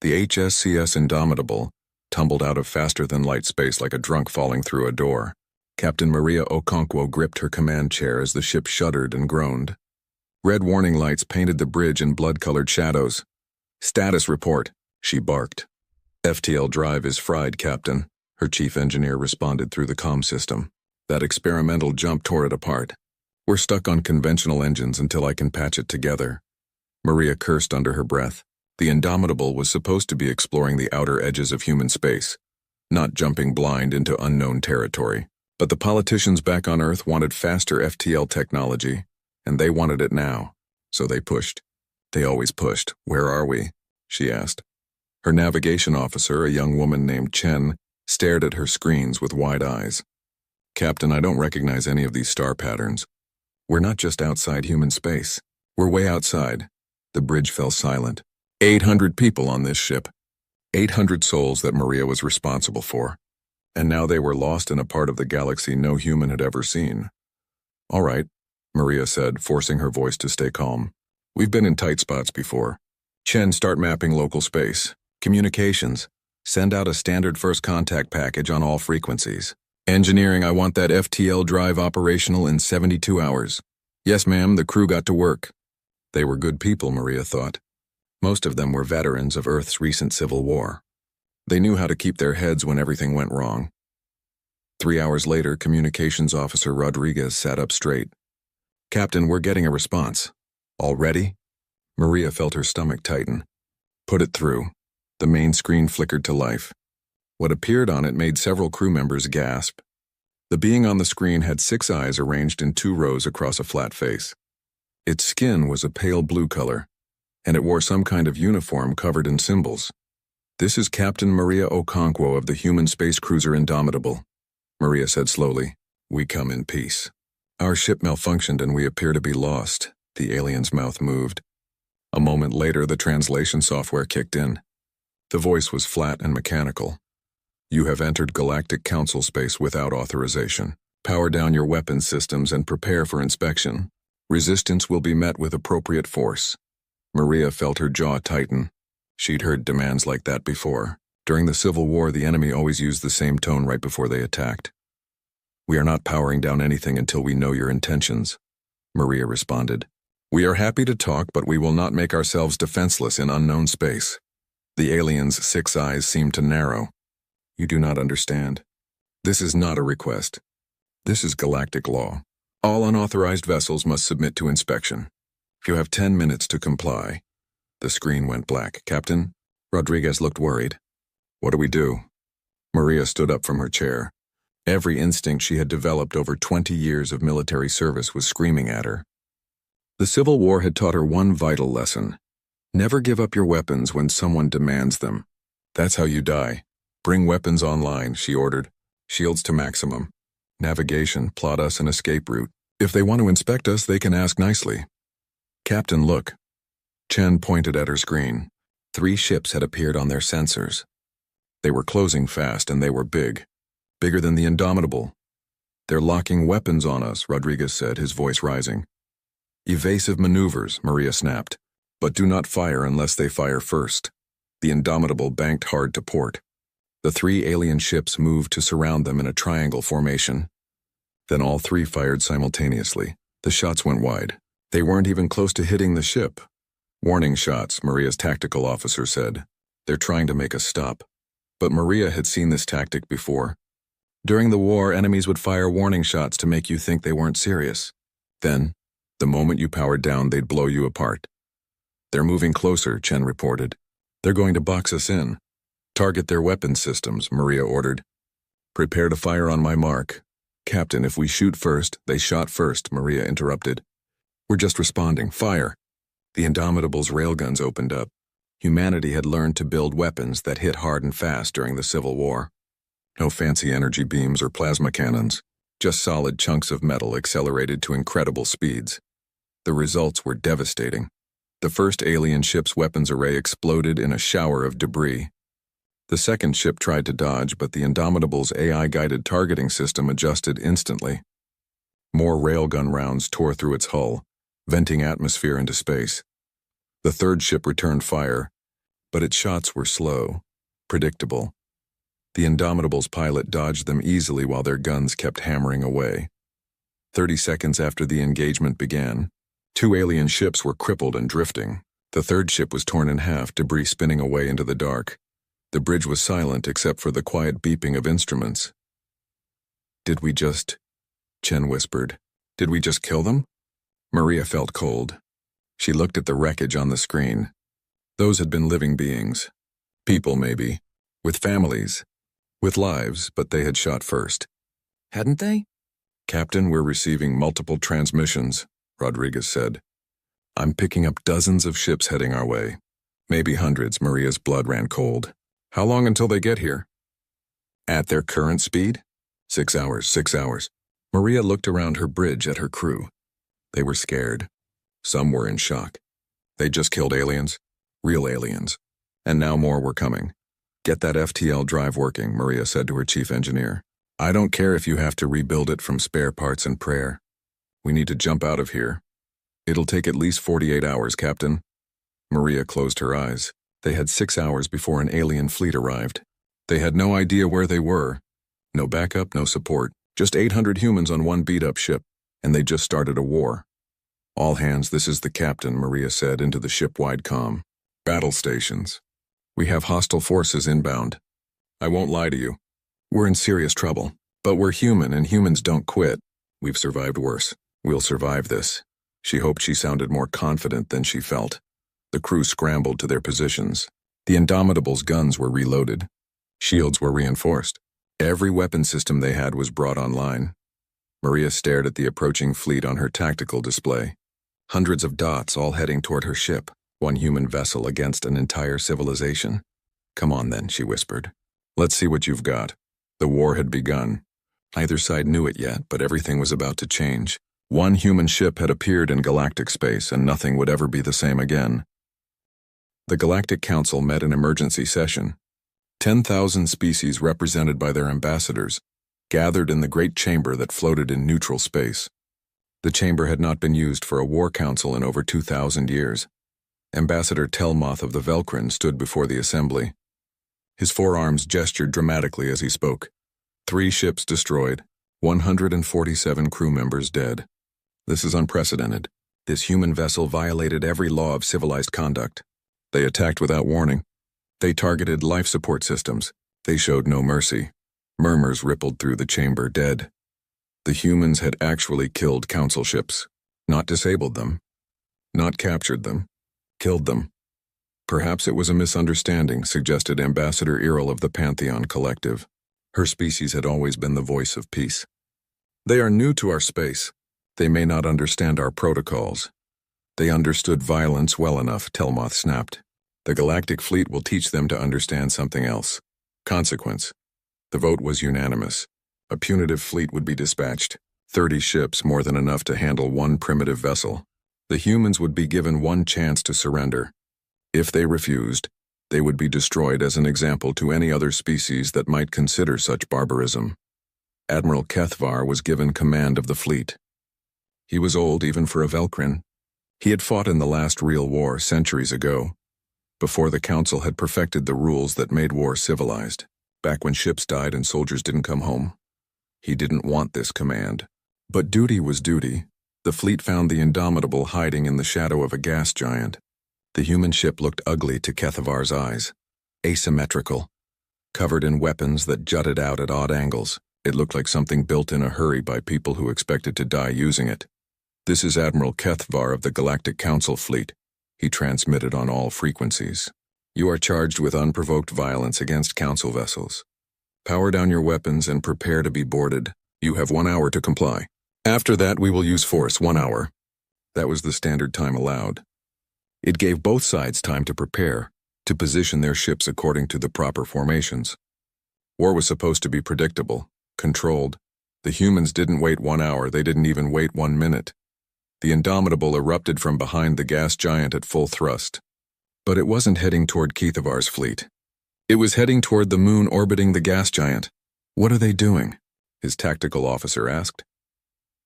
The HSCS Indomitable tumbled out of faster-than-light space like a drunk falling through a door. Captain Maria Okonkwo gripped her command chair as the ship shuddered and groaned. Red warning lights painted the bridge in blood-colored shadows. "Status report," she barked. "FTL drive is fried, Captain," her chief engineer responded through the comm system. "That experimental jump tore it apart. We're stuck on conventional engines until I can patch it together." Maria cursed under her breath. The Indomitable was supposed to be exploring the outer edges of human space, not jumping blind into unknown territory. But the politicians back on Earth wanted faster FTL technology, and they wanted it now. So they pushed. They always pushed. "Where are we?" she asked. Her navigation officer, a young woman named Chen, stared at her screens with wide eyes. "Captain, I don't recognize any of these star patterns. We're not just outside human space. We're way outside." The bridge fell silent. 800 people on this ship. 800 souls that Maria was responsible for. And now they were lost in a part of the galaxy no human had ever seen. "All right," Maria said, forcing her voice to stay calm. "We've been in tight spots before. Chen, start mapping local space. Communications. Send out a standard first contact package on all frequencies. Engineering, I want that FTL drive operational in 72 hours. Yes, ma'am, the crew got to work." They were good people, Maria thought. Most of them were veterans of Earth's recent civil war. They knew how to keep their heads when everything went wrong. 3 hours later, Communications Officer Rodriguez sat up straight. "Captain, we're getting a response." "Already?" Maria felt her stomach tighten. "Put it through." The main screen flickered to life. What appeared on it made several crew members gasp. The being on the screen had 6 eyes arranged in 2 rows across a flat face. Its skin was a pale blue color, and it wore some kind of uniform covered in symbols. "This is Captain Maria Okonkwo of the human space cruiser Indomitable," Maria said slowly. "We come in peace. Our ship malfunctioned and we appear to be lost." The alien's mouth moved. A moment later, the translation software kicked in. The voice was flat and mechanical. "You have entered Galactic Council space without authorization. Power down your weapons systems and prepare for inspection. Resistance will be met with appropriate force." Maria felt her jaw tighten. She'd heard demands like that before. During the Civil War, the enemy always used the same tone right before they attacked. "We are not powering down anything until we know your intentions," Maria responded. "We are happy to talk, but we will not make ourselves defenseless in unknown space." The alien's 6 eyes seemed to narrow. "You do not understand. This is not a request. This is galactic law. All unauthorized vessels must submit to inspection. You have 10 minutes to comply." The screen went black. "Captain?" Rodriguez looked worried. "What do we do?" Maria stood up from her chair. Every instinct she had developed over 20 years of military service was screaming at her. The Civil War had taught her one vital lesson. Never give up your weapons when someone demands them. "That's how you die. Bring weapons online," she ordered. "Shields to maximum. Navigation, plot us an escape route. If they want to inspect us, they can ask nicely." "Captain, look." Chen pointed at her screen. 3 ships had appeared on their sensors. They were closing fast and they were big. Bigger than the Indomitable. "They're locking weapons on us," Rodriguez said, his voice rising. "Evasive maneuvers," Maria snapped. "But do not fire unless they fire first." The Indomitable banked hard to port. The 3 alien ships moved to surround them in a triangle formation. Then all 3 fired simultaneously. The shots went wide. They weren't even close to hitting the ship. "Warning shots," Maria's tactical officer said. "They're trying to make us stop." But Maria had seen this tactic before. During the war, enemies would fire warning shots to make you think they weren't serious. Then, the moment you powered down, they'd blow you apart. "They're moving closer," Chen reported. "They're going to box us in." "Target their weapon systems," Maria ordered. "Prepare to fire on my mark." "Captain, if we shoot first," "They shot first," Maria interrupted. "We're just responding. Fire." The Indomitable's railguns opened up. Humanity had learned to build weapons that hit hard and fast during the Civil War. No fancy energy beams or plasma cannons, just solid chunks of metal accelerated to incredible speeds. The results were devastating. The first alien ship's weapons array exploded in a shower of debris. The second ship tried to dodge, but the Indomitable's AI-guided targeting system adjusted instantly. More railgun rounds tore through its hull, venting atmosphere into space. The third ship returned fire, But its shots were slow, predictable. The Indomitable's pilot dodged them easily while their guns kept hammering away. 30 seconds after the engagement began, 2 alien ships were crippled and drifting. The third ship was torn in half, debris spinning away into the dark. The bridge was silent except for the quiet beeping of instruments. "Did we just..." Chen whispered. "Did we just kill them?" Maria felt cold. She looked at the wreckage on the screen. Those had been living beings. People, maybe. With families. With lives, but they had shot first. Hadn't they? "Captain, we're receiving multiple transmissions," Rodriguez said. "I'm picking up dozens of ships heading our way. Maybe hundreds." Maria's blood ran cold. "How long until they get here?" "At their current speed?" 6 hours, 6 hours. Maria looked around her bridge at her crew. They were scared. Some were in shock. They just killed aliens. Real aliens. And now more were coming. "Get that FTL drive working," Maria said to her chief engineer. "I don't care if you have to rebuild it from spare parts and prayer. We need to jump out of here. It'll take at least 48 hours, Captain." Maria closed her eyes. They had 6 hours before an alien fleet arrived. They had no idea where they were. No backup, no support. Just 800 humans on one beat-up ship, and they just started a war. "All hands, this is the captain," Maria said into the ship-wide comm. "Battle stations. We have hostile forces inbound. I won't lie to you. We're in serious trouble. But we're human, and humans don't quit. We've survived worse. We'll survive this." She hoped she sounded more confident than she felt. The crew scrambled to their positions. The Indomitable's guns were reloaded. Shields were reinforced. Every weapon system they had was brought online. Maria stared at the approaching fleet on her tactical display. Hundreds of dots all heading toward her ship, one human vessel against an entire civilization. "Come on then," she whispered. "Let's see what you've got." The war had begun. Neither side knew it yet, but everything was about to change. One human ship had appeared in galactic space, and nothing would ever be the same again. The Galactic Council met in emergency session. 10,000 species represented by their ambassadors gathered in the great chamber that floated in neutral space. The chamber had not been used for a war council in over 2,000 years. Ambassador Telmoth of the Velkrin stood before the assembly. His forearms gestured dramatically as he spoke. 3 ships destroyed, 147 crew members dead. This is unprecedented. This human vessel violated every law of civilized conduct. They attacked without warning. They targeted life support systems. They showed no mercy. Murmurs rippled through the chamber. Dead. The humans had actually killed council ships. Not disabled them. Not captured them. Killed them. Perhaps it was a misunderstanding, suggested Ambassador Earl of the Pantheon Collective. Her species had always been the voice of peace. "They are new to our space. They may not understand our protocols." "They understood violence well enough," Telmoth snapped. "The Galactic Fleet will teach them to understand something else. Consequence." The vote was unanimous. A punitive fleet would be dispatched. 30 ships, more than enough to handle one primitive vessel. The humans would be given one chance to surrender. If they refused, they would be destroyed as an example to any other species that might consider such barbarism. Admiral Kethvar was given command of the fleet. He was old even for a Velkrin. He had fought in the last real war centuries ago, before the Council had perfected the rules that made war civilized, back when ships died and soldiers didn't come home. He didn't want this command. But duty was duty. The fleet found the Indomitable hiding in the shadow of a gas giant. The human ship looked ugly to Kethavar's eyes. Asymmetrical. Covered in weapons that jutted out at odd angles. It looked like something built in a hurry by people who expected to die using it. "This is Admiral Kethvar of the Galactic Council Fleet," he transmitted on all frequencies. "You are charged with unprovoked violence against Council vessels. Power down your weapons and prepare to be boarded. You have 1 hour to comply. After that, we will use force. 1 hour." That was the standard time allowed. It gave both sides time to prepare, to position their ships according to the proper formations. War was supposed to be predictable, controlled. The humans didn't wait 1 hour, they didn't even wait 1 minute. The Indomitable erupted from behind the gas giant at full thrust. But it wasn't heading toward Kethavar's fleet. It was heading toward the moon orbiting the gas giant. "What are they doing?" his tactical officer asked.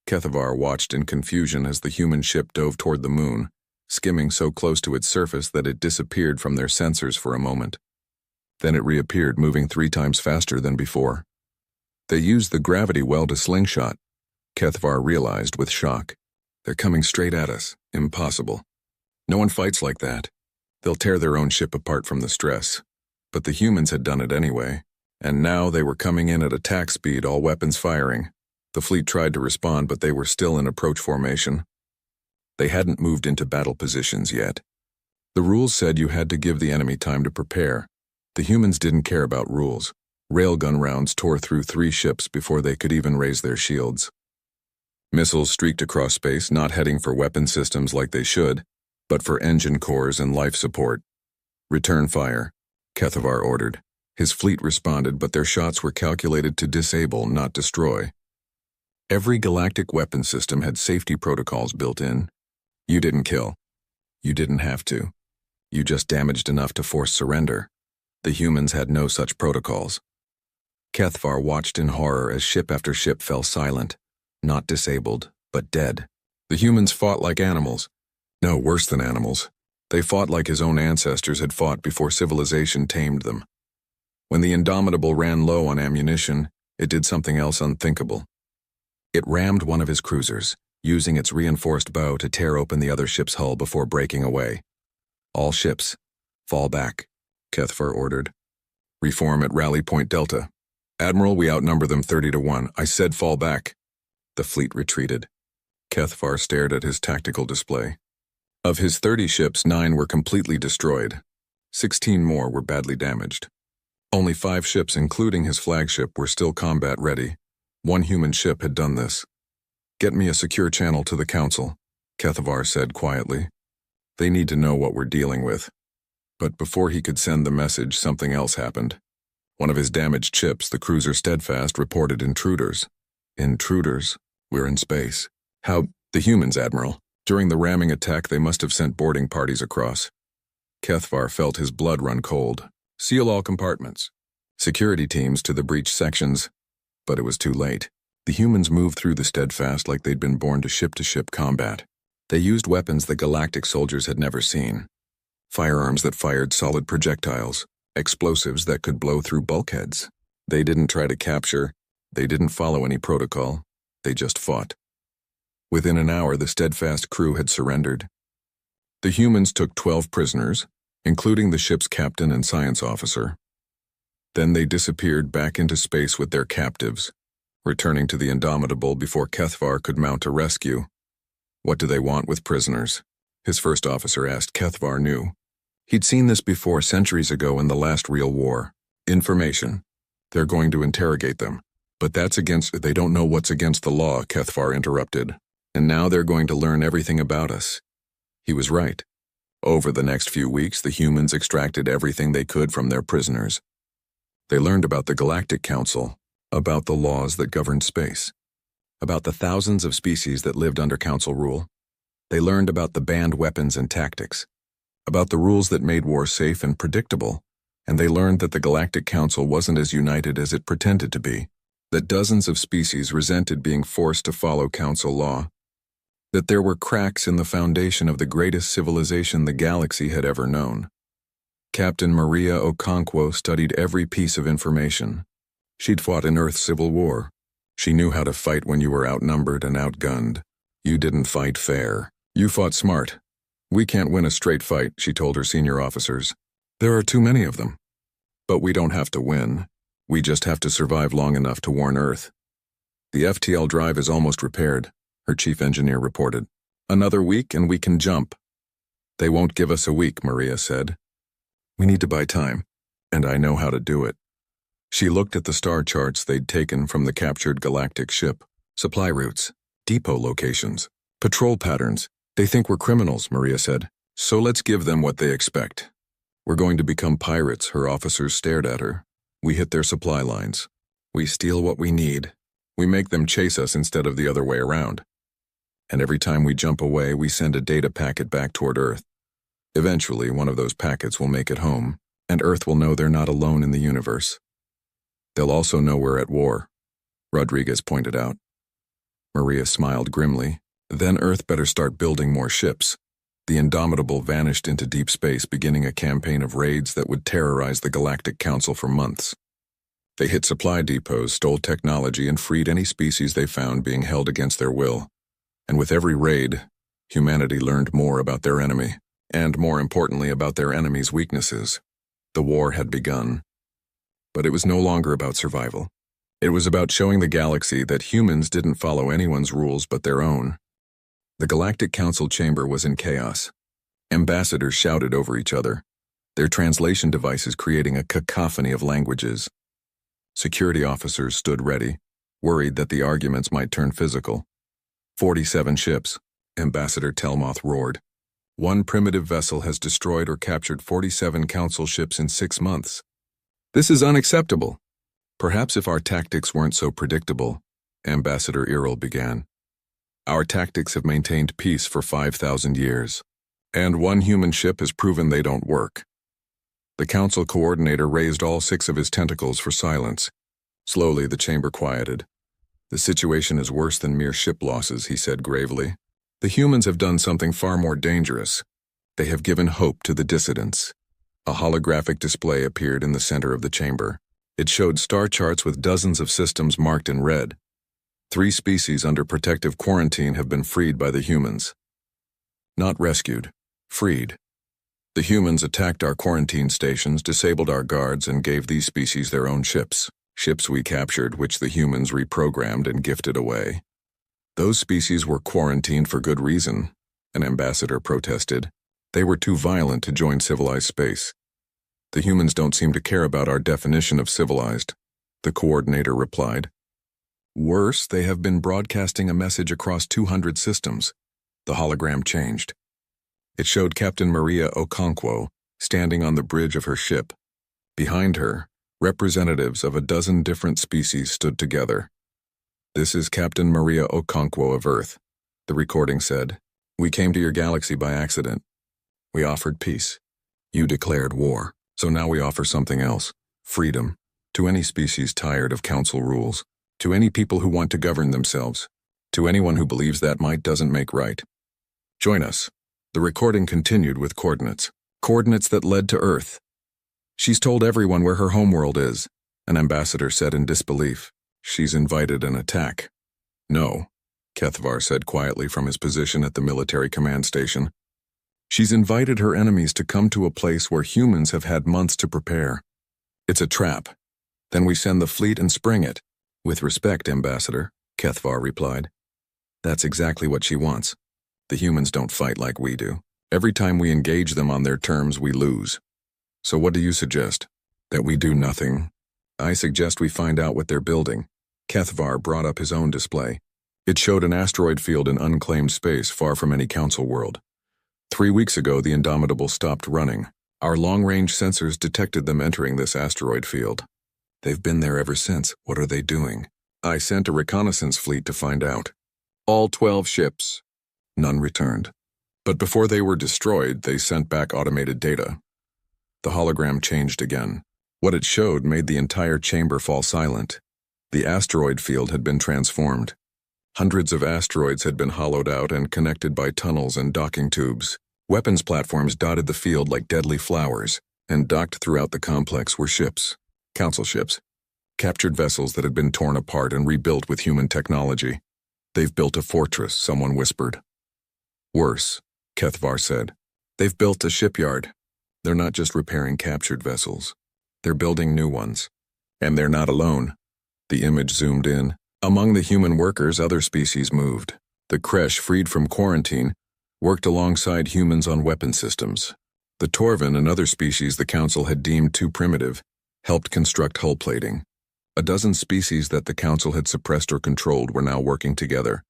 Kethavar watched in confusion as the human ship dove toward the moon, skimming so close to its surface that it disappeared from their sensors for a moment. Then it reappeared, moving 3 times faster than before. They used the gravity well to slingshot, Kethvar realized with shock. They're coming straight at us. Impossible. No one fights like that. They'll tear their own ship apart from the stress. But the humans had done it anyway, and now they were coming in at attack speed, all weapons firing. The fleet tried to respond, but they were still in approach formation. They hadn't moved into battle positions yet. The rules said you had to give the enemy time to prepare. The humans didn't care about rules. Railgun rounds tore through 3 ships before they could even raise their shields. Missiles streaked across space, not heading for weapon systems like they should, but for engine cores and life support. Return fire, Kethvar ordered. His fleet responded, but their shots were calculated to disable, not destroy. Every galactic weapon system had safety protocols built in. You didn't kill. You didn't have to. You just damaged enough to force surrender. The humans had no such protocols. Kethvar watched in horror as ship after ship fell silent. Not disabled, but dead. The humans fought like animals. No, worse than animals. They fought like his own ancestors had fought before civilization tamed them. When the Indomitable ran low on ammunition, it did something else unthinkable. It rammed one of his cruisers, using its reinforced bow to tear open the other ship's hull before breaking away. All ships, fall back, Kethvar ordered. Reform at Rally Point Delta. Admiral, we outnumber them 30-1. I said fall back. The fleet retreated. Kethvar stared at his tactical display. Of his 30 ships, 9 were completely destroyed. 16 more were badly damaged. Only 5 ships, including his flagship, were still combat-ready. 1 human ship had done this. Get me a secure channel to the Council, Kethvar said quietly. They need to know what we're dealing with. But before he could send the message, something else happened. One of his damaged ships, the cruiser Steadfast, reported intruders. Intruders? We're in space. How? The humans, Admiral. During the ramming attack, they must have sent boarding parties across. Kethvar felt his blood run cold. Seal all compartments. Security teams to the breach sections. But it was too late. The humans moved through the Steadfast like they'd been born to ship combat. They used weapons the galactic soldiers had never seen. Firearms that fired solid projectiles. Explosives that could blow through bulkheads. They didn't try to capture. They didn't follow any protocol. They just fought. Within an hour, the Steadfast crew had surrendered. The humans took 12 prisoners, including the ship's captain and science officer. Then they disappeared back into space with their captives, returning to the Indomitable before Kethvar could mount a rescue. What do they want with prisoners? His first officer asked. Kethvar knew. He'd seen this before centuries ago in the last real war. Information. They're going to interrogate them. But that's against— They don't know what's against the law, Kethvar interrupted. And now they're going to learn everything about us. He was right. Over the next few weeks, the humans extracted everything they could from their prisoners. They learned about the Galactic Council, about the laws that governed space, about the thousands of species that lived under Council rule. They learned about the banned weapons and tactics, about the rules that made war safe and predictable, and they learned that the Galactic Council wasn't as united as it pretended to be, that dozens of species resented being forced to follow Council law, that there were cracks in the foundation of the greatest civilization the galaxy had ever known. Captain Maria Okonkwo studied every piece of information. She'd fought in Earth's Civil War. She knew how to fight when you were outnumbered and outgunned. You didn't fight fair. You fought smart. We can't win a straight fight, she told her senior officers. There are too many of them. But we don't have to win. We just have to survive long enough to warn Earth. The FTL drive is almost repaired, her chief engineer reported. Another week and we can jump. They won't give us a week, Maria said. We need to buy time, and I know how to do it. She looked at the star charts they'd taken from the captured galactic ship. Supply routes, depot locations, patrol patterns. They think we're criminals, Maria said. So let's give them what they expect. We're going to become pirates, her officers stared at her. We hit their supply lines. We steal what we need. We make them chase us instead of the other way around. And every time we jump away, we send a data packet back toward Earth. Eventually, one of those packets will make it home, and Earth will know they're not alone in the universe. They'll also know we're at war, Rodriguez pointed out. Maria smiled grimly. Then Earth better start building more ships. The Indomitable vanished into deep space, beginning a campaign of raids that would terrorize the Galactic Council for months. They hit supply depots, stole technology, and freed any species they found being held against their will. And with every raid, humanity learned more about their enemy, and more importantly about their enemy's weaknesses. The war had begun. But it was no longer about survival. It was about showing the galaxy that humans didn't follow anyone's rules but their own. The Galactic Council chamber was in chaos. Ambassadors shouted over each other, their translation devices creating a cacophony of languages. Security officers stood ready, worried that the arguments might turn physical. 47 ships, Ambassador Telmoth roared. One primitive vessel has destroyed or captured 47 Council ships in 6 months. This is unacceptable. Perhaps if our tactics weren't so predictable, Ambassador Iril began. Our tactics have maintained peace for 5,000 years, and one human ship has proven they don't work. The Council coordinator raised all 6 of his tentacles for silence. Slowly, the chamber quieted. The situation is worse than mere ship losses, he said gravely. The humans have done something far more dangerous. They have given hope to the dissidents. A holographic display appeared in the center of the chamber. It showed star charts with dozens of systems marked in red. 3 species under protective quarantine have been freed by the humans. Not rescued, freed. The humans attacked our quarantine stations, disabled our guards, and gave these species their own ships. Ships we captured, which the humans reprogrammed and gifted away. Those species were quarantined for good reason, an ambassador protested. They were too violent to join civilized space. The humans don't seem to care about our definition of civilized, the coordinator replied. Worse, they have been broadcasting a message across 200 systems. The hologram changed. It showed Captain Maria Okonkwo standing on the bridge of her ship. Behind her, representatives of a dozen different species stood together. This is Captain Maria Okonkwo of Earth, the recording said. We came to your galaxy by accident. We offered peace. You declared war. So now we offer something else. Freedom. To any species tired of council rules. To any people who want to govern themselves. To anyone who believes that might doesn't make right. Join us. The recording continued with coordinates. Coordinates that led to Earth. She's told everyone where her homeworld is, an ambassador said in disbelief. She's invited an attack. No, Kethvar said quietly from his position at the military command station. She's invited her enemies to come to a place where humans have had months to prepare. It's a trap. Then we send the fleet and spring it. With respect, Ambassador, Kethvar replied. That's exactly what she wants. The humans don't fight like we do. Every time we engage them on their terms, we lose. So what do you suggest? That we do nothing? I suggest we find out what they're building. Kethvar brought up his own display. It showed an asteroid field in unclaimed space far from any council world. 3 weeks ago, the Indomitable stopped running. Our long-range sensors detected them entering this asteroid field. They've been there ever since. What are they doing? I sent a reconnaissance fleet to find out. All 12 ships. None returned. But before they were destroyed, they sent back automated data. The hologram changed again. What it showed made the entire chamber fall silent. The asteroid field had been transformed. Hundreds of asteroids had been hollowed out and connected by tunnels and docking tubes. Weapons platforms dotted the field like deadly flowers, and docked throughout the complex were ships. Council ships. Captured vessels that had been torn apart and rebuilt with human technology. They've built a fortress, someone whispered. Worse, Kethvar said. They've built a shipyard. They're not just repairing captured vessels. They're building new ones. And they're not alone. The image zoomed in. Among the human workers, other species moved. The Kresh, freed from quarantine, worked alongside humans on weapon systems. The Torvin, another species the Council had deemed too primitive, helped construct hull plating. A dozen species that the Council had suppressed or controlled were now working together.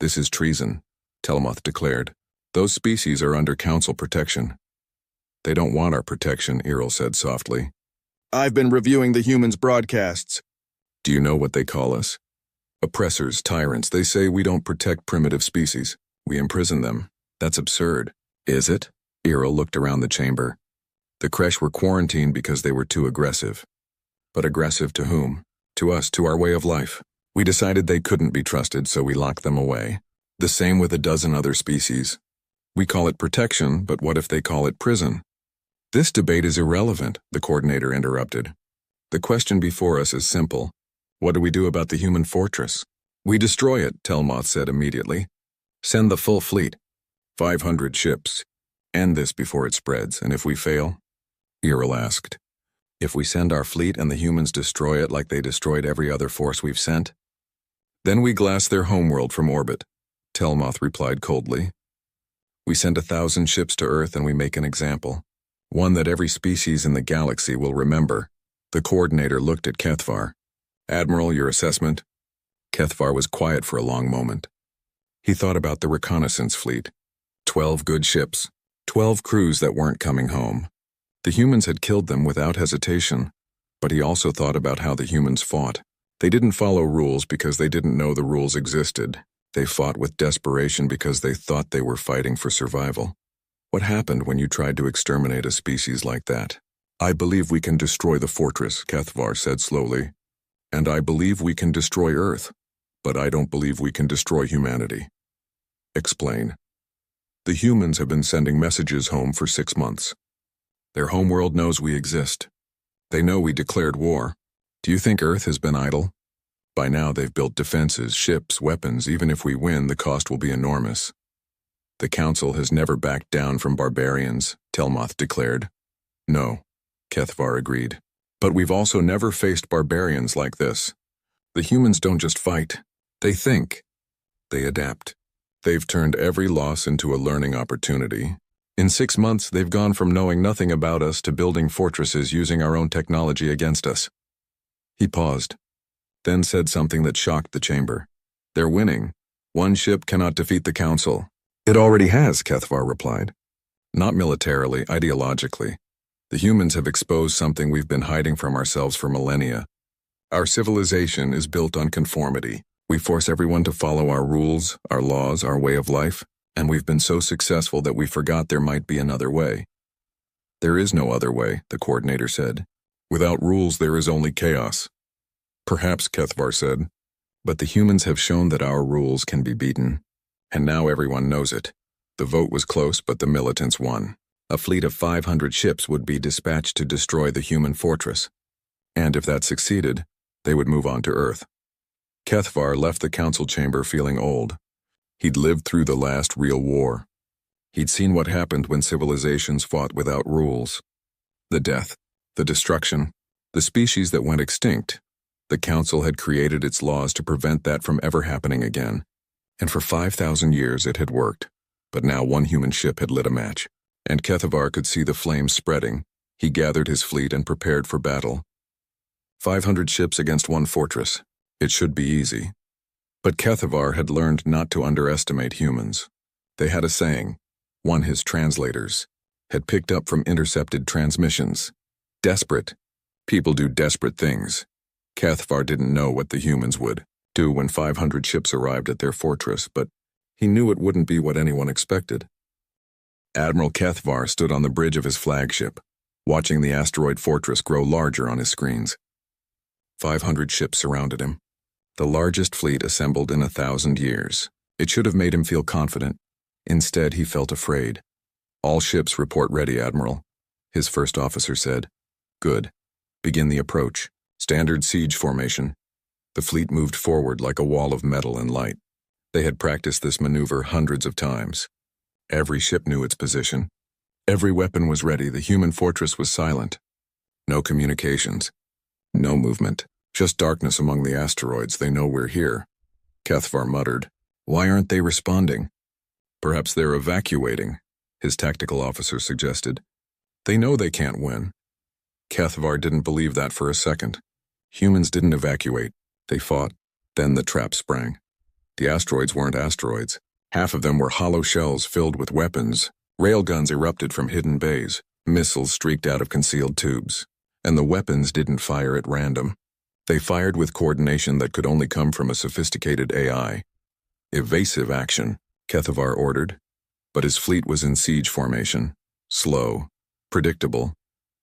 This is treason, Telmoth declared. Those species are under Council protection. They don't want our protection, Iril said softly. I've been reviewing the humans' broadcasts. Do you know what they call us? Oppressors, tyrants. They say we don't protect primitive species. We imprison them. That's absurd. Is it? Iril looked around the chamber. The Kresh were quarantined because they were too aggressive. But aggressive to whom? To us, to our way of life. We decided they couldn't be trusted, so we locked them away. The same with a dozen other species. We call it protection, but what if they call it prison? This debate is irrelevant, the coordinator interrupted. The question before us is simple. What do we do about the human fortress? We destroy it, Telmoth said immediately. Send the full fleet. 500 ships. End this before it spreads, and if we fail? Earl asked. If we send our fleet and the humans destroy it like they destroyed every other force we've sent? Then we glass their homeworld from orbit, Telmoth replied coldly. We send 1,000 ships to Earth and we make an example. One that every species in the galaxy will remember. The coordinator looked at Kethvar. Admiral, your assessment? Kethvar was quiet for a long moment. He thought about the reconnaissance fleet. 12 good ships. 12 crews that weren't coming home. The humans had killed them without hesitation, but he also thought about how the humans fought. They didn't follow rules because they didn't know the rules existed. They fought with desperation because they thought they were fighting for survival. What happened when you tried to exterminate a species like that? I believe we can destroy the fortress, Kethvar said slowly. And I believe we can destroy Earth, but I don't believe we can destroy humanity. Explain. The humans have been sending messages home for 6 months. Their homeworld knows we exist. They know we declared war. Do you think Earth has been idle? By now they've built defenses, ships, weapons. Even if we win, the cost will be enormous. The Council has never backed down from barbarians, Telmoth declared. No, Kethvar agreed. But we've also never faced barbarians like this. The humans don't just fight. They think. They adapt. They've turned every loss into a learning opportunity. In 6 months, they've gone from knowing nothing about us to building fortresses using our own technology against us. He paused, then said something that shocked the chamber. They're winning. One ship cannot defeat the Council. It already has, Kethvar replied. Not militarily, ideologically. The humans have exposed something we've been hiding from ourselves for millennia. Our civilization is built on conformity. We force everyone to follow our rules, our laws, our way of life. And we've been so successful that we forgot there might be another way. There is no other way, the coordinator said. Without rules, there is only chaos. Perhaps, Kethvar said, but the humans have shown that our rules can be beaten. And now everyone knows it. The vote was close, but the militants won. A fleet of 500 ships would be dispatched to destroy the human fortress. And if that succeeded, they would move on to Earth. Kethvar left the council chamber feeling old. He'd lived through the last real war. He'd seen what happened when civilizations fought without rules. The death, the destruction, the species that went extinct. The Council had created its laws to prevent that from ever happening again. And for 5,000 years it had worked. But now one human ship had lit a match. And Kethvar could see the flames spreading. He gathered his fleet and prepared for battle. 500 ships against one fortress. It should be easy. But Kethvar had learned not to underestimate humans. They had a saying, one his translators had picked up from intercepted transmissions. Desperate. People do desperate things. Kethvar didn't know what the humans would do when 500 ships arrived at their fortress, but he knew it wouldn't be what anyone expected. Admiral Kethvar stood on the bridge of his flagship, watching the asteroid fortress grow larger on his screens. 500 ships surrounded him. The largest fleet assembled in 1,000 years. It should have made him feel confident. Instead, he felt afraid. All ships report ready, Admiral, his first officer said. Good. Begin the approach. Standard siege formation. The fleet moved forward like a wall of metal and light. They had practiced this maneuver hundreds of times. Every ship knew its position. Every weapon was ready. The human fortress was silent. No communications. No movement. Just darkness among the asteroids. They know we're here. Kethvar muttered. Why aren't they responding? Perhaps they're evacuating, his tactical officer suggested. They know they can't win. Kethvar didn't believe that for a second. Humans didn't evacuate. They fought. Then the trap sprang. The asteroids weren't asteroids. Half of them were hollow shells filled with weapons. Railguns erupted from hidden bays. Missiles streaked out of concealed tubes. And the weapons didn't fire at random. They fired with coordination that could only come from a sophisticated AI. Evasive action, Kethvar ordered. But his fleet was in siege formation. Slow. Predictable.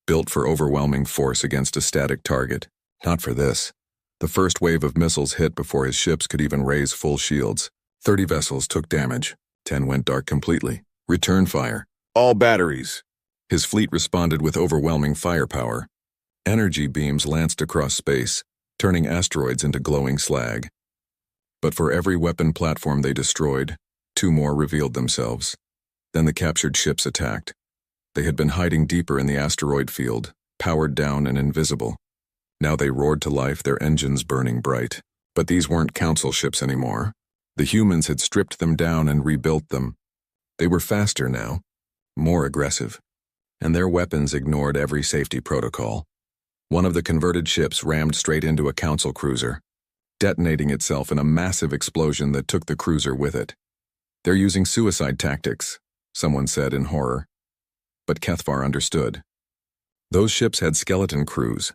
Built for overwhelming force against a static target. Not for this. The first wave of missiles hit before his ships could even raise full shields. 30 vessels took damage. 10 went dark completely. Return fire. All batteries. His fleet responded with overwhelming firepower. Energy beams lanced across space, turning asteroids into glowing slag. But for every weapon platform they destroyed, 2 more revealed themselves. Then the captured ships attacked. They had been hiding deeper in the asteroid field, powered down and invisible. Now they roared to life, their engines burning bright. But these weren't council ships anymore. The humans had stripped them down and rebuilt them. They were faster now, more aggressive, and their weapons ignored every safety protocol. One of the converted ships rammed straight into a council cruiser, detonating itself in a massive explosion that took the cruiser with it. "They're using suicide tactics," someone said in horror. But Kethvar understood. Those ships had skeleton crews,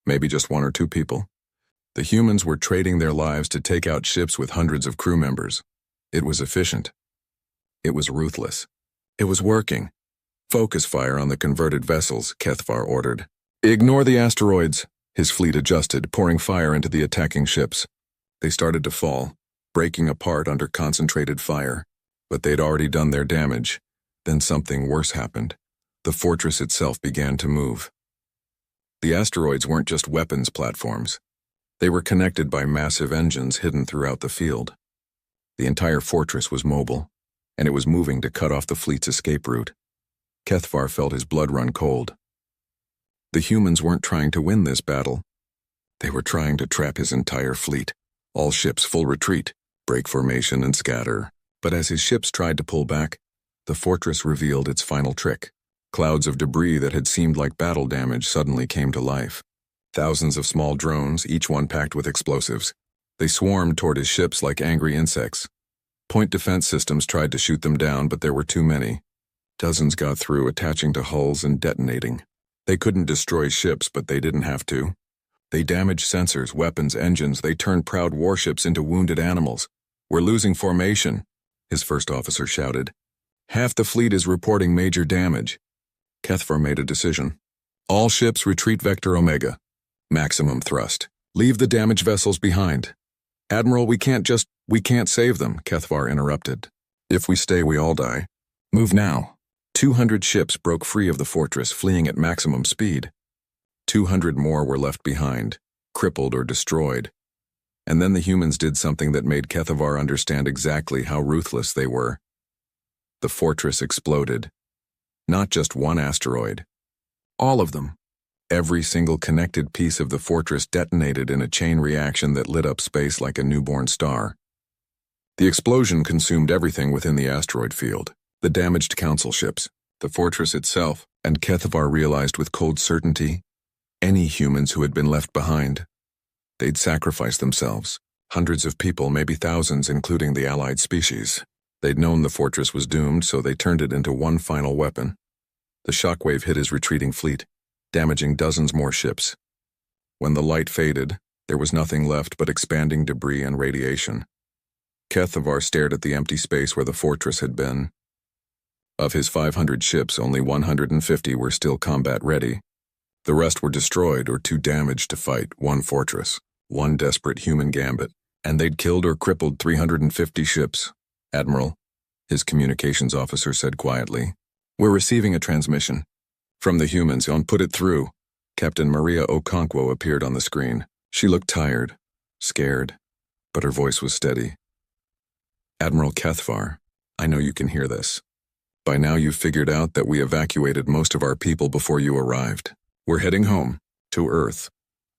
maybe just 1 or 2 people. The humans were trading their lives to take out ships with hundreds of crew members. It was efficient. It was ruthless. It was working. "Focus fire on the converted vessels," Kethvar ordered. "Ignore the asteroids." His fleet adjusted, pouring fire into the attacking ships. They started to fall, breaking apart under concentrated fire. But they'd already done their damage. Then something worse happened. The fortress itself began to move. The asteroids weren't just weapons platforms. They were connected by massive engines hidden throughout the field. The entire fortress was mobile, and it was moving to cut off the fleet's escape route. Kethvar felt his blood run cold. The humans weren't trying to win this battle. They were trying to trap his entire fleet. All ships full retreat, break formation and scatter. But as his ships tried to pull back, the fortress revealed its final trick. Clouds of debris that had seemed like battle damage suddenly came to life. Thousands of small drones, each one packed with explosives. They swarmed toward his ships like angry insects. Point defense systems tried to shoot them down, but there were too many. Dozens got through, attaching to hulls and detonating. They couldn't destroy ships, but they didn't have to. They damaged sensors, weapons, engines. They turned proud warships into wounded animals. "We're losing formation," his first officer shouted. "Half the fleet is reporting major damage." Kethvar made a decision. "All ships retreat vector Omega. Maximum thrust. Leave the damaged vessels behind." "Admiral, we can't save them," Kethvar interrupted. "If we stay, we all die. Move now." 200 ships broke free of the fortress, fleeing at maximum speed. 200 more were left behind, crippled or destroyed. And then the humans did something that made Kethvar understand exactly how ruthless they were. The fortress exploded. Not just one asteroid. All of them. Every single connected piece of the fortress detonated in a chain reaction that lit up space like a newborn star. The explosion consumed everything within the asteroid field. The damaged council ships, the fortress itself, and Kethvar realized with cold certainty, any humans who had been left behind. They'd sacrificed themselves. Hundreds of people, maybe thousands, including the allied species. They'd known the fortress was doomed, so they turned it into one final weapon. The shockwave hit his retreating fleet, damaging dozens more ships. When the light faded, there was nothing left but expanding debris and radiation. Kethvar stared at the empty space where the fortress had been. Of his 500 ships, only 150 were still combat-ready. The rest were destroyed or too damaged to fight. One fortress, one desperate human gambit, and they'd killed or crippled 350 ships. "Admiral," his communications officer said quietly, "we're receiving a transmission. From the humans, and put it through." Captain Maria Okonkwo appeared on the screen. She looked tired, scared, but her voice was steady. "Admiral Kethvar, I know you can hear this. By now you've figured out that we evacuated most of our people before you arrived. We're heading home, to Earth,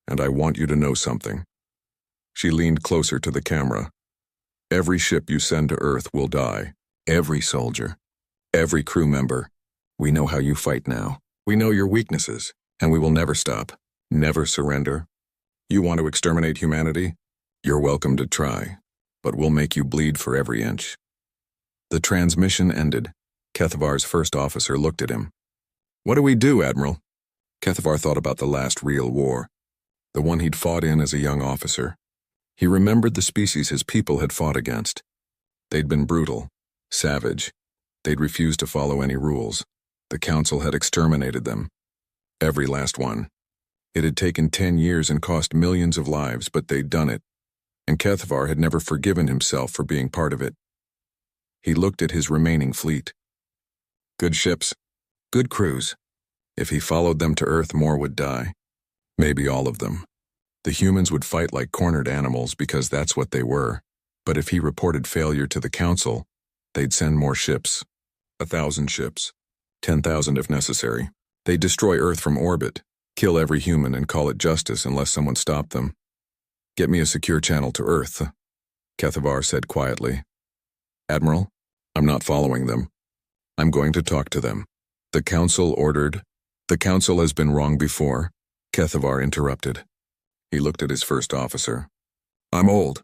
and I want you to know something." She leaned closer to the camera. "Every ship you send to Earth will die. Every soldier. Every crew member. We know how you fight now. We know your weaknesses, and we will never stop. Never surrender. You want to exterminate humanity? You're welcome to try, but we'll make you bleed for every inch." The transmission ended. Kethvar's first officer looked at him. "What do we do, Admiral?" Kethvar thought about the last real war, the one he'd fought in as a young officer. He remembered the species his people had fought against. They'd been brutal, savage. They'd refused to follow any rules. The Council had exterminated them. Every last one. It had taken 10 years and cost millions of lives, but they'd done it. And Kethvar had never forgiven himself for being part of it. He looked at his remaining fleet. Good ships, good crews. If he followed them to Earth, more would die. Maybe all of them. The humans would fight like cornered animals because that's what they were. But if he reported failure to the Council, they'd send more ships. 1,000 ships. 10,000 if necessary. They'd destroy Earth from orbit, kill every human and call it justice unless someone stopped them. Get me a secure channel to Earth, Kethavar said quietly. Admiral, I'm not following them. I'm going to talk to them. The Council ordered. The Council has been wrong before, Kethavar interrupted. He looked at his first officer. I'm old.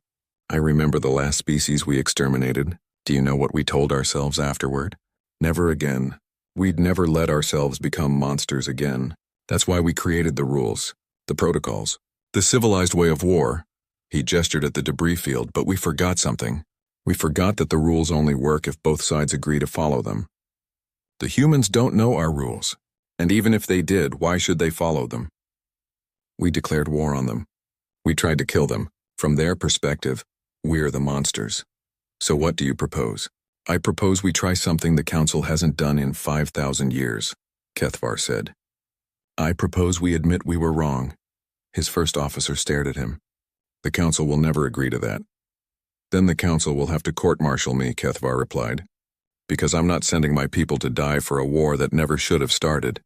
I remember the last species we exterminated. Do you know what we told ourselves afterward? Never again. We'd never let ourselves become monsters again. That's why we created the rules, the protocols, the civilized way of war. He gestured at the debris field, but we forgot something. We forgot that the rules only work if both sides agree to follow them. The humans don't know our rules, and even if they did, why should they follow them? We declared war on them. We tried to kill them. From their perspective, we're the monsters. So what do you propose? I propose we try something the Council hasn't done in 5,000 years, Kethavar said. I propose we admit we were wrong. His first officer stared at him. The Council will never agree to that. Then the Council will have to court-martial me, Kethavar replied. Because I'm not sending my people to die for a war that never should have started.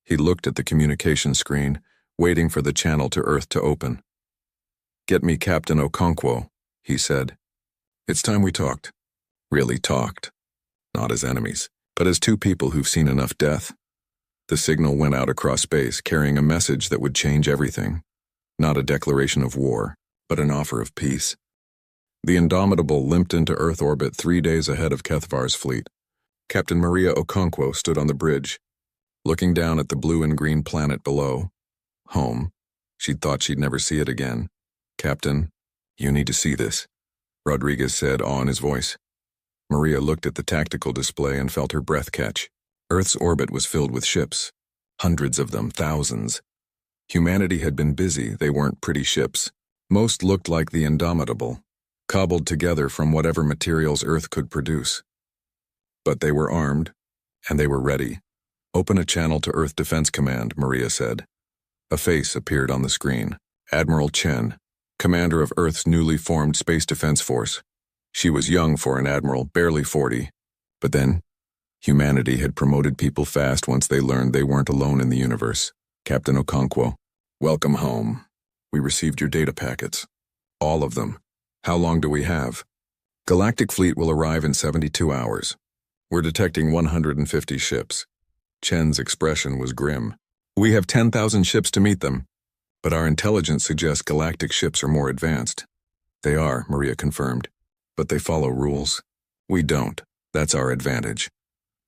He looked at the communication screen, waiting for the channel to Earth to open. Get me Captain Okonkwo, he said. It's time we talked. Really talked. Not as enemies, but as two people who've seen enough death. The signal went out across space, carrying a message that would change everything. Not a declaration of war, but an offer of peace. The Indomitable limped into Earth orbit 3 days ahead of Kethavar's fleet. Captain Maria Okonkwo stood on the bridge, looking down at the blue and green planet below. Home. She'd thought she'd never see it again. Captain, you need to see this, Rodriguez said, awe in his voice. Maria looked at the tactical display and felt her breath catch. Earth's orbit was filled with ships. Hundreds of them, thousands. Humanity had been busy, they weren't pretty ships. Most looked like the Indomitable, cobbled together from whatever materials Earth could produce. But they were armed, and they were ready. Open a channel to Earth Defense Command, Maria said. A face appeared on the screen. Admiral Chen, commander of Earth's newly formed Space Defense Force. She was young for an admiral, barely 40. But then, humanity had promoted people fast once they learned they weren't alone in the universe. Captain Okonkwo, welcome home. We received your data packets. All of them. How long do we have? Galactic Fleet will arrive in 72 hours. We're detecting 150 ships. Chen's expression was grim. We have 10,000 ships to meet them. But our intelligence suggests galactic ships are more advanced. They are, Maria confirmed. But they follow rules. We don't. That's our advantage.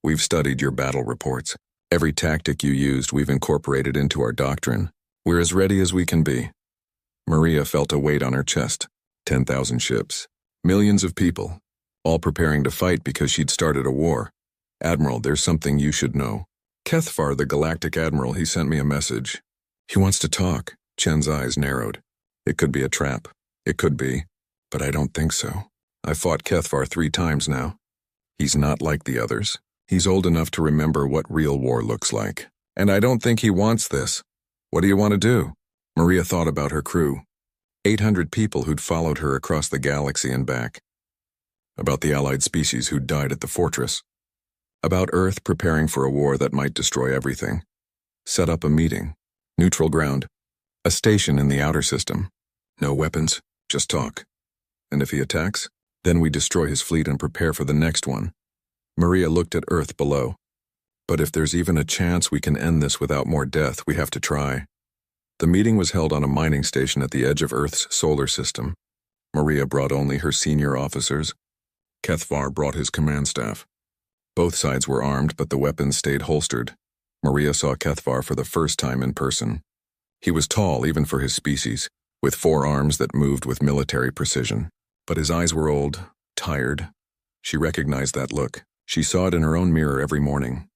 We've studied your battle reports. Every tactic you used we've incorporated into our doctrine. We're as ready as we can be. Maria felt a weight on her chest. 10,000 ships. Millions of people. All preparing to fight because she'd started a war. Admiral, there's something you should know. Kethavar, the Galactic Admiral, he sent me a message. He wants to talk. Chen's eyes narrowed. It could be a trap. It could be. But I don't think so. I've fought Kethavar 3 times now. He's not like the others. He's old enough to remember what real war looks like. And I don't think he wants this. What do you want to do? Maria thought about her crew. 800 people who'd followed her across the galaxy and back. About the allied species who'd died at the fortress. About Earth preparing for a war that might destroy everything. Set up a meeting. Neutral ground. A station in the outer system. No weapons, just talk. And if he attacks, then we destroy his fleet and prepare for the next one. Maria looked at Earth below. But if there's even a chance we can end this without more death, we have to try. The meeting was held on a mining station at the edge of Earth's solar system. Maria brought only her senior officers. Kethavar brought his command staff. Both sides were armed, but the weapons stayed holstered. Maria saw Kethavar for the first time in person. He was tall, even for his species, with 4 arms that moved with military precision. But his eyes were old, tired. She recognized that look. She saw it in her own mirror every morning.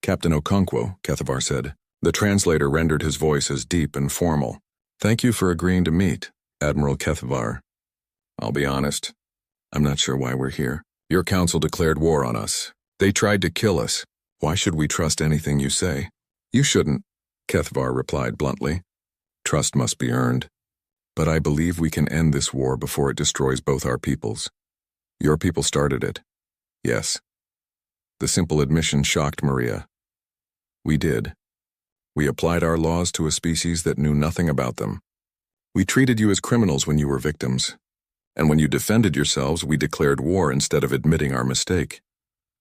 Captain Okonkwo, Kethavar said. The translator rendered his voice as deep and formal. Thank you for agreeing to meet, Admiral Kethavar. I'll be honest. I'm not sure why we're here. Your council declared war on us. They tried to kill us. Why should we trust anything you say? You shouldn't, Kethvar replied bluntly. Trust must be earned. But I believe we can end this war before it destroys both our peoples. Your people started it. Yes. The simple admission shocked Maria. We did. We applied our laws to a species that knew nothing about them. We treated you as criminals when you were victims. And when you defended yourselves, we declared war instead of admitting our mistake.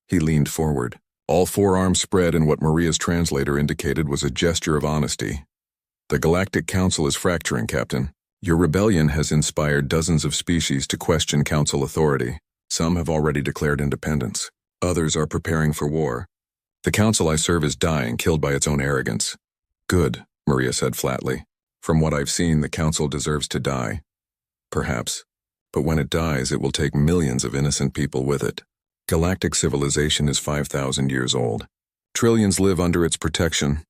He leaned forward. All four arms spread in what Maria's translator indicated was a gesture of honesty. The Galactic Council is fracturing, Captain. Your rebellion has inspired dozens of species to question Council authority. Some have already declared independence. Others are preparing for war. The Council I serve is dying, killed by its own arrogance. Good, Maria said flatly. From what I've seen, the Council deserves to die. Perhaps. But when it dies, it will take millions of innocent people with it. Galactic civilization is 5,000 years old. Trillions live under its protection,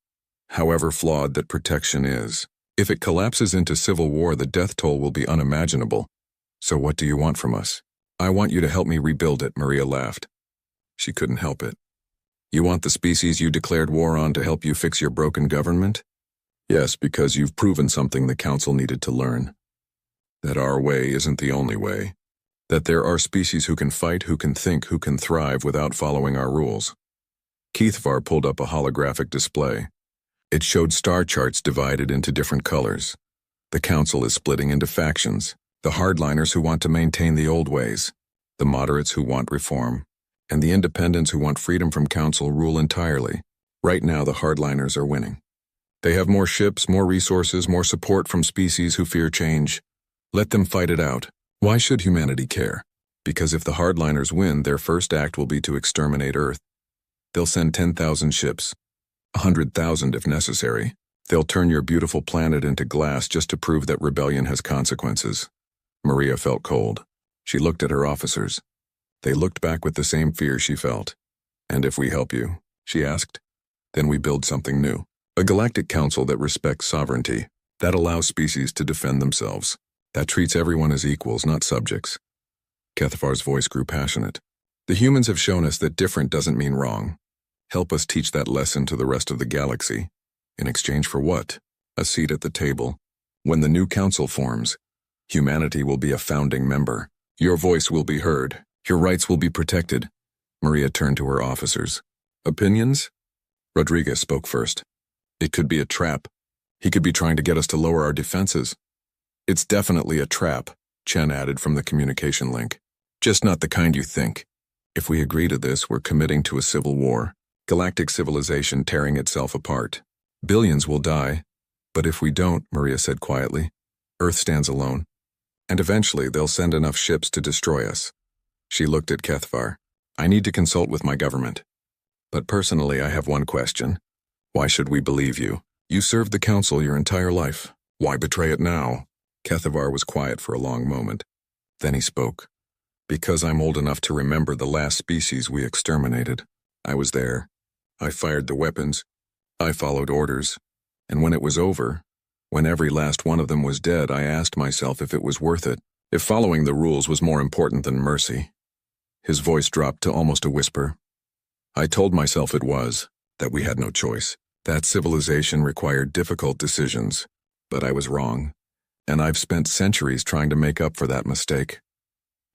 however flawed that protection is. If it collapses into civil war, the death toll will be unimaginable. So what do you want from us? I want you to help me rebuild it, Maria laughed. She couldn't help it. You want the species you declared war on to help you fix your broken government? Yes, because you've proven something the Council needed to learn. That our way isn't the only way. That there are species who can fight, who can think, who can thrive without following our rules. Kethvar pulled up a holographic display. It showed star charts divided into different colors. The Council is splitting into factions. The hardliners who want to maintain the old ways, the moderates who want reform, and the independents who want freedom from Council rule entirely. Right now, the hardliners are winning. They have more ships, more resources, more support from species who fear change. Let them fight it out. Why should humanity care? Because if the hardliners win, their first act will be to exterminate Earth. They'll send 10,000 ships, 100,000 if necessary. They'll turn your beautiful planet into glass just to prove that rebellion has consequences. Maria felt cold. She looked at her officers. They looked back with the same fear she felt. And if we help you, she asked, then we build something new. A galactic council that respects sovereignty, that allows species to defend themselves, that treats everyone as equals, not subjects. Kethvar's voice grew passionate. The humans have shown us that different doesn't mean wrong. Help us teach that lesson to the rest of the galaxy. In exchange for what? A seat at the table. When the new council forms, humanity will be a founding member. Your voice will be heard. Your rights will be protected. Maria turned to her officers. Opinions? Rodriguez spoke first. It could be a trap. He could be trying to get us to lower our defenses. It's definitely a trap, Chen added from the communication link. Just not the kind you think. If we agree to this, we're committing to a civil war. Galactic civilization tearing itself apart. Billions will die. But if we don't, Maria said quietly, Earth stands alone. And eventually they'll send enough ships to destroy us. She looked at Kethvar. I need to consult with my government. But personally, I have one question. Why should we believe you? You served the council your entire life. Why betray it now? Kethvar was quiet for a long moment. Then he spoke. Because I'm old enough to remember the last species we exterminated. I was there. I fired the weapons. I followed orders. And when it was over, when every last one of them was dead, I asked myself if it was worth it, if following the rules was more important than mercy. His voice dropped to almost a whisper. I told myself it was, that we had no choice. That civilization required difficult decisions. But I was wrong. And I've spent centuries trying to make up for that mistake.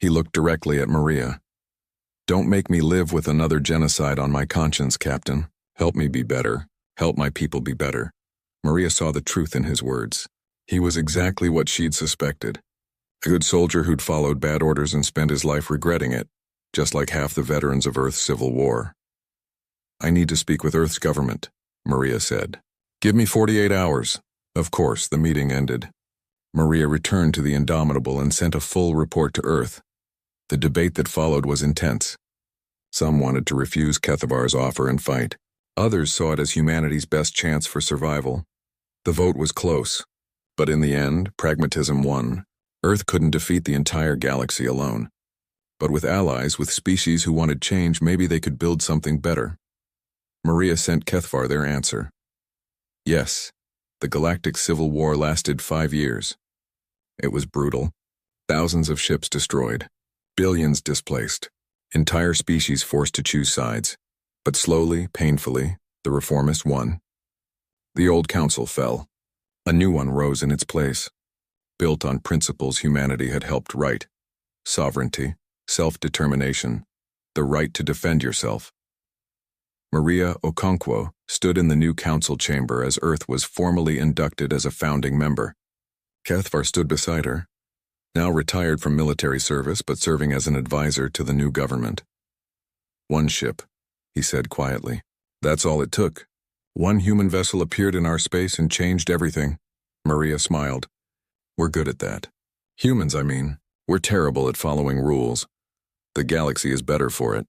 He looked directly at Maria. Don't make me live with another genocide on my conscience, Captain. Help me be better. Help my people be better. Maria saw the truth in his words. He was exactly what she'd suspected. A good soldier who'd followed bad orders and spent his life regretting it, just like half the veterans of Earth's civil war. I need to speak with Earth's government, Maria said. Give me 48 hours. Of course, the meeting ended. Maria returned to the Indomitable and sent a full report to Earth. The debate that followed was intense. Some wanted to refuse Kethvar's offer and fight. Others saw it as humanity's best chance for survival. The vote was close, but in the end, pragmatism won. Earth couldn't defeat the entire galaxy alone. But with allies, with species who wanted change, maybe they could build something better. Maria sent Kethvar their answer. Yes, the Galactic Civil War lasted 5 years. It was brutal. Thousands of ships destroyed. Billions displaced. Entire species forced to choose sides. But slowly, painfully, the reformists won. The old council fell. A new one rose in its place, built on principles humanity had helped write: sovereignty, self-determination, the right to defend yourself. Maria Okonkwo stood in the new council chamber as Earth was formally inducted as a founding member. Cathvar stood beside her, now retired from military service but serving as an advisor to the new government. One ship, he said quietly. That's all it took. One human vessel appeared in our space and changed everything. Maria smiled. We're good at that. Humans, I mean. We're terrible at following rules. The galaxy is better for it.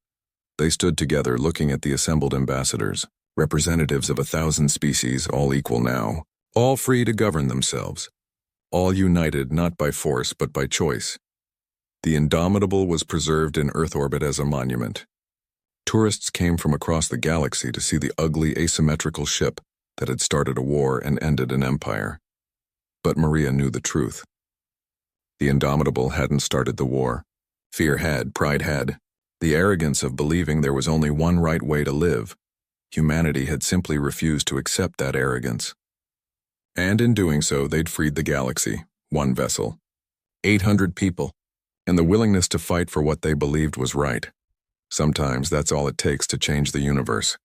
They stood together looking at the assembled ambassadors, representatives of 1,000 species, all equal now, all free to govern themselves, all united not by force but by choice. The Indomitable was preserved in Earth orbit as a monument. Tourists came from across the galaxy to see the ugly asymmetrical ship that had started a war and ended an empire. But Maria knew the truth. The Indomitable hadn't started the war. Fear had, pride had. The arrogance of believing there was only one right way to live. Humanity had simply refused to accept that arrogance. And in doing so, they'd freed the galaxy, one vessel, 800 people, and the willingness to fight for what they believed was right. Sometimes that's all it takes to change the universe.